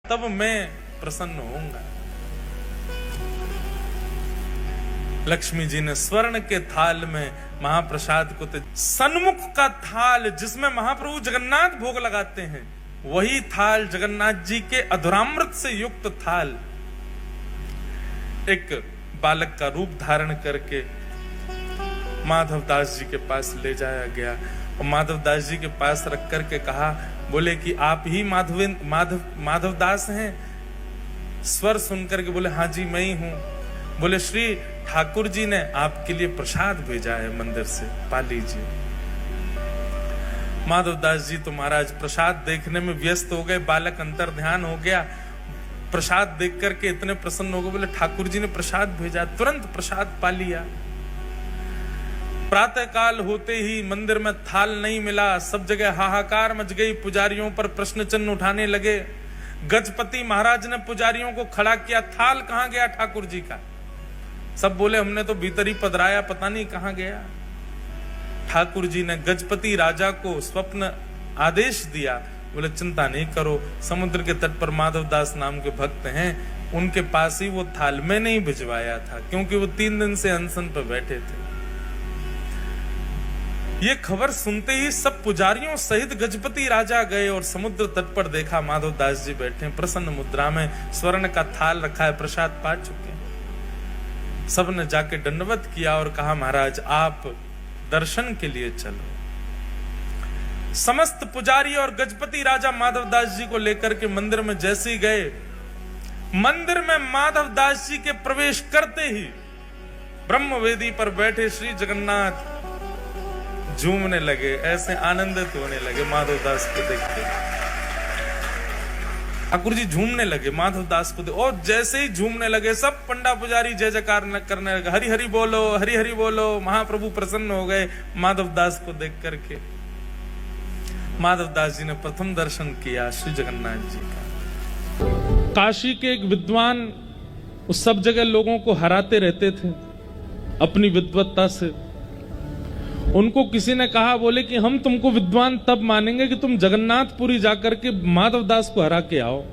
तब मैं प्रसन्न होऊंगा। लक्ष्मी जी ने स्वर्ण के थाल में महाप्रसाद को सन्मुख का थाल जिसमें महाप्रभु जगन्नाथ भोग लगाते हैं, वही थाल जगन्नाथ जी के अधुरामृत से युक्त थाल एक बालक का रूप धारण करके माधवदास जी के पास ले जाया गया और माधवदास जी के पास रख करके कहा, बोले कि आप ही माधवदास हैं? स्वर सुनकर के बोले हाँ जी मैं ही हूं। बोले श्री ठाकुर जी ने आपके लिए प्रसाद भेजा है मंदिर से, पा लीजिए। माधवदास जी तो महाराज प्रसाद देखने में व्यस्त हो गए, बालक अंतर ध्यान हो गया, प्रसाद देख करके इतने प्रसन्न हो गए, बोले ठाकुर जी ने प्रसाद भेजा, तुरंत प्रसाद पा लिया। प्रातः काल होते ही मंदिर में थाल नहीं मिला, सब जगह हाहाकार मच गई, पुजारियों पर प्रश्न चिन्ह उठाने लगे। गजपति महाराज ने पुजारियों को खड़ा किया, थाल कहां गया ठाकुर जी का? सब बोले हमने तो भीतर ही पधराया, पता नहीं कहां गया। ठाकुर जी ने गजपति राजा को स्वप्न आदेश दिया, बोले चिंता नहीं करो, समुद्र के तट पर माधवदास नाम के भक्त हैं, उनके पास ही वो थाल में नहीं भिजवाया था, क्योंकि वो 3 दिन से अनशन पर बैठे थे। ये खबर सुनते ही सब पुजारियों सहित गजपति राजा गए और समुद्र तट पर देखा माधवदास जी बैठे प्रसन्न मुद्रा में, स्वर्ण का थाल रखा है, प्रसाद पा चुके। सब ने जाके दंडवत किया और कहा महाराज आप दर्शन के लिए चलो। समस्त पुजारी और गजपति राजा माधवदास जी को लेकर के मंदिर में जैसे ही गए, मंदिर में माधवदास जी के प्रवेश करते ही ब्रह्मवेदी पर बैठे श्री जगन्नाथ झूमने लगे, ऐसे आनंदित होने लगे माधवदास को देखते। ठाकुर जी झूमने लगे माधवदास को और जैसे ही झूमने लगे सब पंडा पुजारी जय जयकार करने लगे, हरि हरि बोलो, हरि हरि बोलो। महाप्रभु प्रसन्न हो गए माधवदास को देख करके। माधवदास जी ने प्रथम दर्शन किया श्री जगन्नाथ जी का। काशी के एक विद्वान उस सब जगह लोगों को हराते रहते थे अपनी विद्वत्ता से। उनको किसी ने कहा, बोले कि हम तुमको विद्वान तब मानेंगे कि तुम जगन्नाथपुरी जाकर के माधवदास को हरा के आओ।